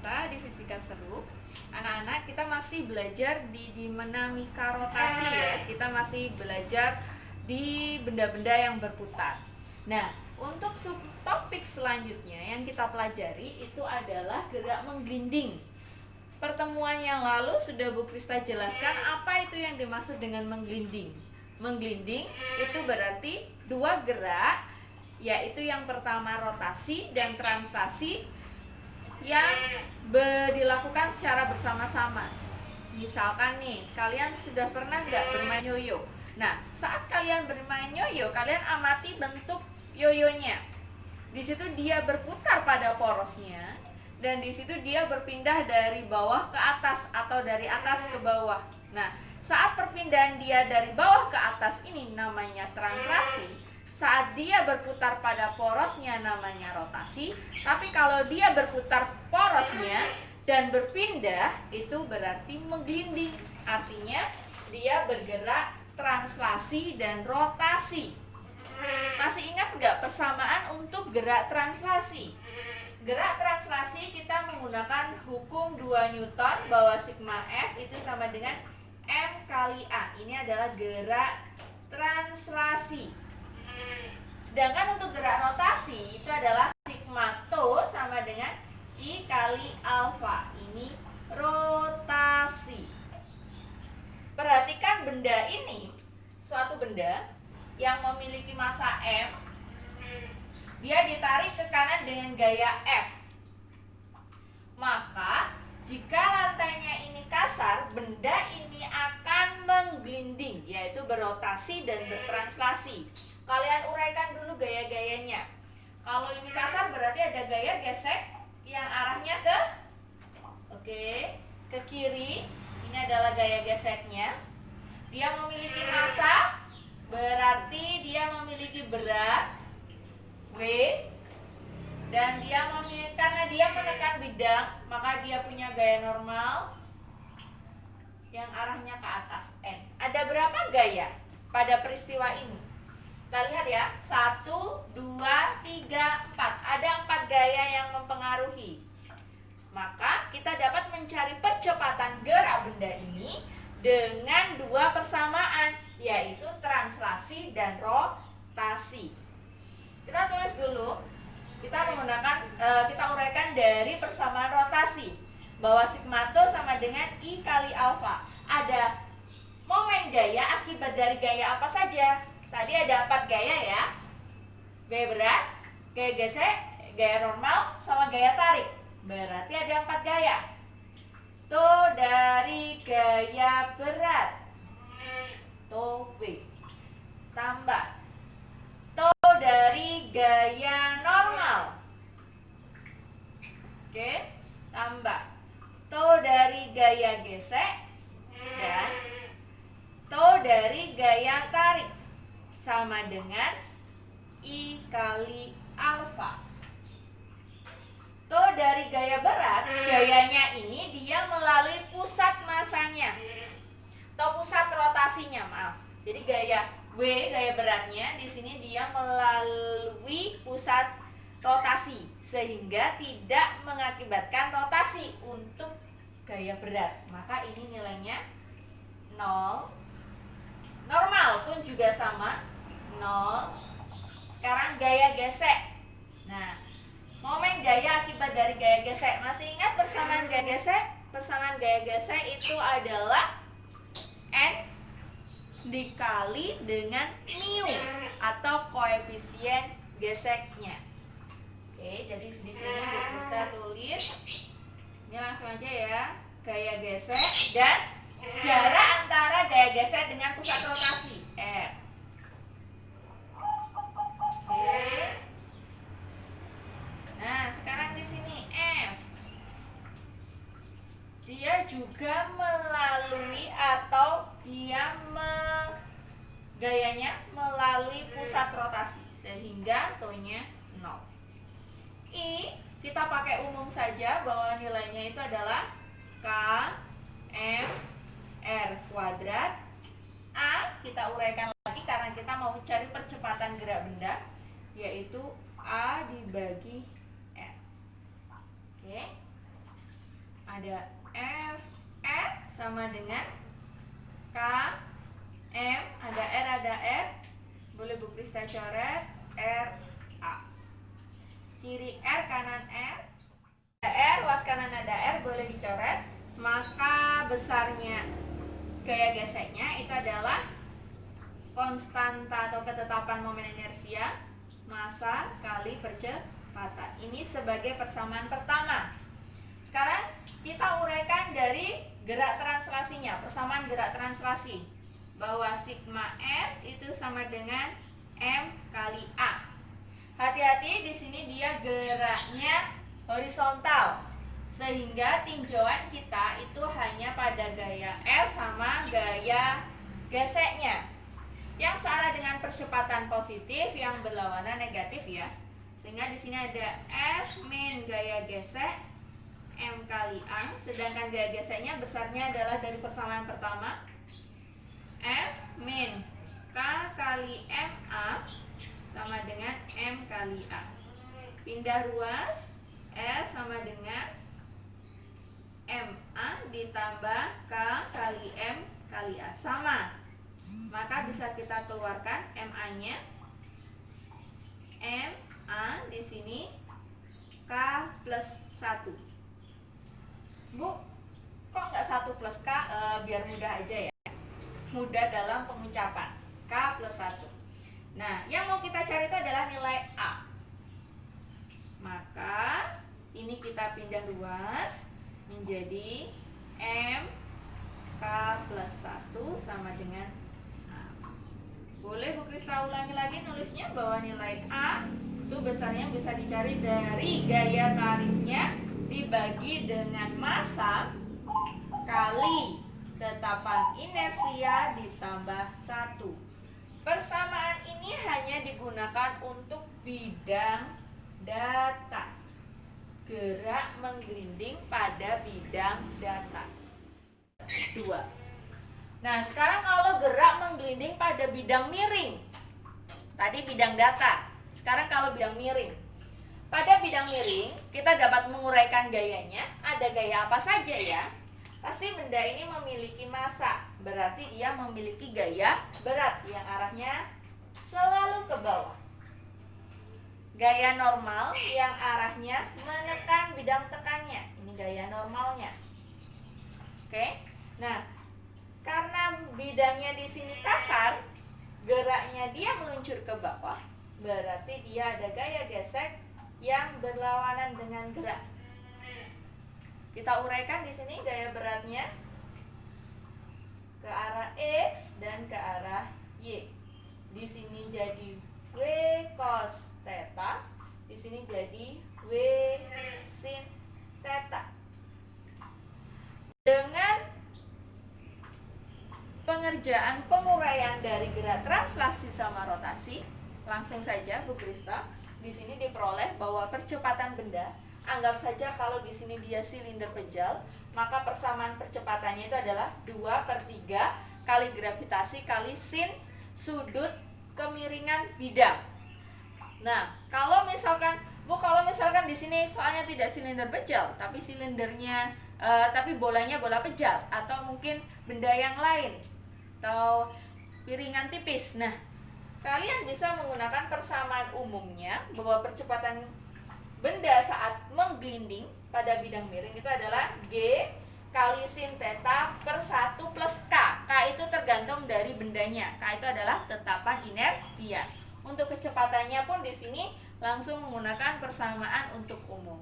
biasa di Fisika Seru. Anak-anak, kita masih belajar di dinamika rotasi ya. Kita masih belajar di benda-benda yang berputar. Nah, untuk subtopik selanjutnya yang kita pelajari itu adalah gerak menggelinding. Pertemuan yang lalu sudah Bu Krista jelaskan apa itu yang dimaksud dengan menggelinding. Menggelinding itu berarti dua gerak, yaitu yang pertama rotasi dan translasi yang dilakukan secara bersama-sama. Misalkan nih, kalian sudah pernah nggak bermain yoyo? Nah, saat kalian bermain yoyo, kalian amati bentuk yoyonya. Di situ dia berputar pada porosnya, dan di situ dia berpindah dari bawah ke atas atau dari atas ke bawah. Nah, saat perpindahan dia dari bawah ke atas ini namanya translasi. Saat dia berputar pada porosnya namanya rotasi. Tapi kalau dia berputar porosnya dan berpindah itu berarti menggelinding. Artinya dia bergerak translasi dan rotasi. Masih ingat nggak persamaan untuk gerak translasi? Gerak translasi kita menggunakan hukum 2 Newton bahwa sigma F itu sama dengan M kali A. Ini adalah gerak translasi. Sedangkan untuk gerak rotasi itu adalah sigma tau sama dengan I kali alfa. Ini rotasi. Perhatikan benda ini, suatu benda yang memiliki massa M, dia ditarik ke kanan dengan gaya F. Maka jika lantainya ini kasar, benda ini akan menggelinding, yaitu berrotasi dan bertranslasi. Kalian uraikan dulu gaya-gayanya. Kalau ini kasar berarti ada gaya gesek yang arahnya ke kiri. Ini adalah gaya geseknya. Dia memiliki massa, berarti dia memiliki berat W, dan karena dia menekan bidang, maka dia punya gaya normal yang arahnya ke atas N. Ada berapa gaya pada peristiwa ini? Kita lihat ya, 1, 2, 3, 4. Ada 4 gaya yang mempengaruhi. Maka kita dapat mencari percepatan gerak benda ini dengan 2 persamaan, yaitu translasi dan rotasi. Kita tulis dulu. Kita uraikan dari persamaan rotasi bahwa sigma tau sama dengan I kali alfa. Ada momen gaya akibat dari gaya apa saja? Tadi ada 4 gaya ya. Gaya berat, gaya gesek, gaya normal, sama gaya tarik. Berarti ada 4 gaya. Tau dari gaya berat, tau W, tambah tau dari gaya normal, tambah tau dari gaya gesek, dan tau dari gaya tarik sama dengan I kali alfa. Tau dari gaya berat, gayanya ini dia melalui pusat massanya atau pusat rotasinya, maaf. Jadi gaya W, gaya beratnya di sini dia melalui pusat rotasi sehingga tidak mengakibatkan rotasi untuk gaya berat. Maka ini nilainya 0. Normal pun juga sama, 0. Sekarang gaya gesek. Nah, momen gaya akibat dari gaya gesek. Masih ingat persamaan gaya gesek? Persamaan gaya gesek itu adalah N dikali dengan mu atau koefisien geseknya. Jadi di sini Bu Krista tulis. Ini langsung aja ya. Gaya gesek dan jarak antara gaya gesek dengan pusat rotasi R. Nah, sekarang di sini F. Dia juga melalui atau gayanya melalui pusat rotasi sehingga taunya 0. I kita pakai umum saja bahwa nilainya itu adalah K M R kuadrat. A kita uraikan lagi karena kita mau cari percepatan gerak benda, yaitu A dibagi R. ada F R sama dengan K M, ada R ada R, boleh Bu Krista coret R A. Kiri R kanan R, ada R, luas kanan ada R, boleh dicoret. Maka besarnya gaya geseknya itu adalah konstanta atau ketetapan momen inersia massa kali percepatan. Ini sebagai persamaan pertama. Sekarang kita uraikan dari gerak translasinya, persamaan gerak translasi, bahwa sigma F itu sama dengan M kali A. Hati-hati, di sini dia geraknya horizontal, sehingga tinjauan kita itu hanya pada gaya L sama gaya geseknya, yang searah dengan percepatan positif yang berlawanan negatif ya. Sehingga di sini ada F min gaya gesek M kali A, sedangkan gaya geseknya besarnya adalah dari persamaan pertama F min K kali MA sama dengan M kali A. Pindah ruas, L sama dengan MA ditambah K kali M kali A, sama. Maka bisa kita keluarkan MA-nya. MA di sini K plus 1. Bu, kok nggak 1 plus K? Biar mudah aja ya, mudah dalam pengucapan. K plus 1. Nah, yang mau kita cari itu adalah nilai A. Maka ini kita pindah ruas menjadi M K plus 1 sama dengan A. Boleh Bu Krista ulangi lagi nulisnya, bahwa nilai A itu besarnya bisa dicari dari gaya tariknya dibagi dengan massa kali tetapan inersia ditambah 1. Persamaan ini hanya digunakan untuk bidang data, gerak menggelinding pada bidang data. 2. Nah, sekarang kalau gerak menggelinding pada bidang miring, tadi bidang data, sekarang kalau bidang miring. Pada bidang miring, kita dapat menguraikan gayanya. Ada gaya apa saja ya? Pasti benda ini memiliki massa, berarti dia memiliki gaya berat yang arahnya selalu ke bawah. Gaya normal yang arahnya menekan bidang tekannya. Ini gaya normalnya. Oke. Nah, karena bidangnya di sini kasar, geraknya dia meluncur ke bawah, berarti dia ada gaya gesek yang berlawanan dengan gerak. Kita uraikan di sini gaya beratnya ke arah X dan ke arah Y. Di sini jadi W cos theta, di sini jadi W sin theta. Dengan pengerjaan penguraian dari gerak translasi sama rotasi, langsung saja Bu Krista, di sini diperoleh bahwa percepatan benda, anggap saja kalau di sini dia silinder pejal, maka persamaan percepatannya itu adalah 2/3 kali gravitasi kali sin sudut kemiringan bidang. Nah, kalau misalkan di sini soalnya tidak silinder pejal, tapi silindernya tapi bolanya bola pejal, atau mungkin benda yang lain, atau piringan tipis. Nah, kalian bisa menggunakan persamaan umumnya bahwa percepatan benda saat menggelinding pada bidang miring itu adalah G kali sin theta per 1 plus K. K itu tergantung dari bendanya. K itu adalah tetapan inersia. Untuk kecepatannya pun di sini langsung menggunakan persamaan untuk umum.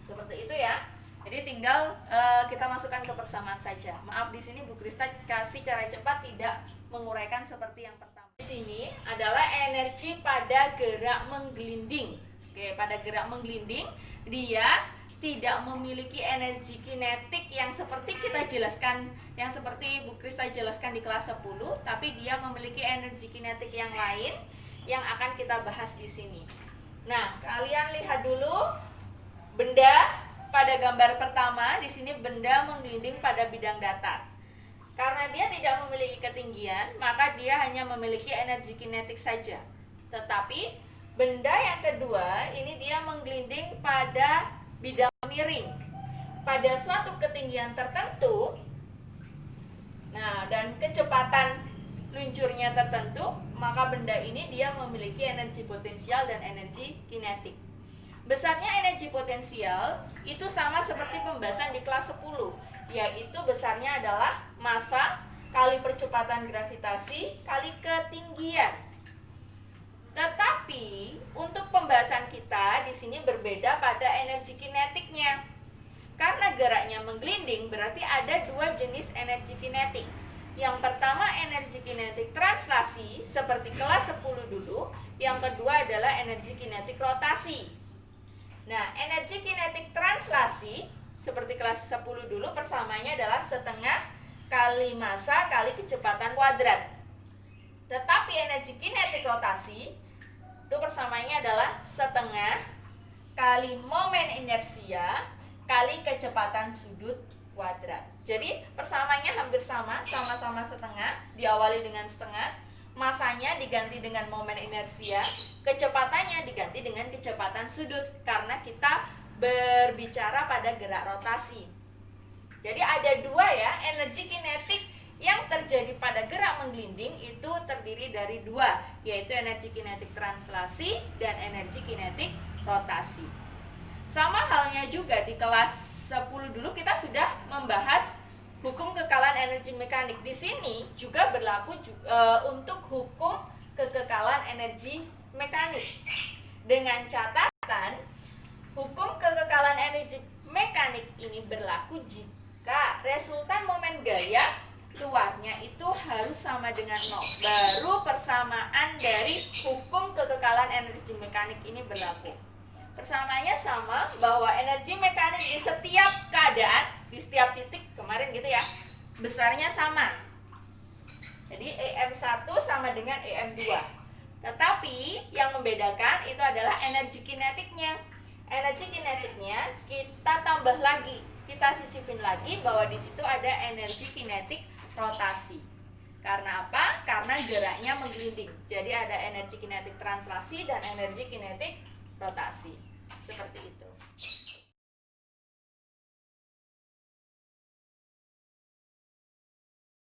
Seperti itu ya. Jadi tinggal kita masukkan ke persamaan saja. Maaf, di sini Bu Krista kasih cara cepat, tidak menguraikan seperti yang pertama. Di sini adalah energi pada gerak menggelinding. Oke, pada gerak menggelinding dia tidak memiliki energi kinetik yang seperti kita jelaskan, yang seperti Bu Krista jelaskan di kelas 10, tapi dia memiliki energi kinetik yang lain yang akan kita bahas di sini. Nah, kalian lihat dulu benda pada gambar pertama. Di sini benda menggelinding pada bidang datar. Karena dia tidak memiliki ketinggian, maka dia hanya memiliki energi kinetik saja. Tetapi benda yang kedua ini dia menggelinding pada bidang miring. pada suatu ketinggian tertentu, nah dan kecepatan luncurnya tertentu, maka benda ini dia memiliki energi potensial dan energi kinetik. Besarnya energi potensial itu sama seperti pembahasan di kelas 10, yaitu besarnya adalah massa kali percepatan gravitasi kali ketinggian. Tetapi untuk pembahasan kita di sini berbeda pada energi kinetiknya. Karena geraknya menggelinding, berarti ada dua jenis energi kinetik. Yang pertama energi kinetik translasi seperti kelas 10 dulu. Yang kedua adalah energi kinetik rotasi. Nah, energi kinetik translasi seperti kelas 10 dulu persamaannya adalah setengah kali massa kali kecepatan kuadrat. Tetapi energi kinetik rotasi itu persamaannya adalah setengah kali momen inersia kali kecepatan sudut kuadrat. Jadi persamaannya hampir sama, sama-sama setengah, diawali dengan setengah, massanya diganti dengan momen inersia, kecepatannya diganti dengan kecepatan sudut, karena kita berbicara pada gerak rotasi. Jadi ada dua ya, energi kinetik yang terjadi pada gerak menggelinding itu terdiri dari dua, yaitu energi kinetik translasi dan energi kinetik rotasi. Sama halnya juga di kelas 10 dulu kita sudah membahas hukum kekekalan energi mekanik. Di sini juga berlaku untuk hukum kekekalan energi mekanik. Dengan catatan, hukum kekekalan energi mekanik ini berlaku jika resultan momen gaya luarnya itu harus sama dengan 0. Baru persamaan dari hukum kekekalan energi mekanik ini berlaku. Persamaannya sama, bahwa energi mekanik di setiap keadaan, di setiap titik kemarin gitu ya, besarnya sama. Jadi EM1 sama dengan EM2. Tetapi yang membedakan itu adalah energi kinetiknya. Energi kinetiknya kita tambah lagi, kita sisipin lagi bahwa di situ ada energi kinetik rotasi. Karena apa? Karena geraknya menggelinding. Jadi ada energi kinetik translasi dan energi kinetik rotasi. Seperti itu.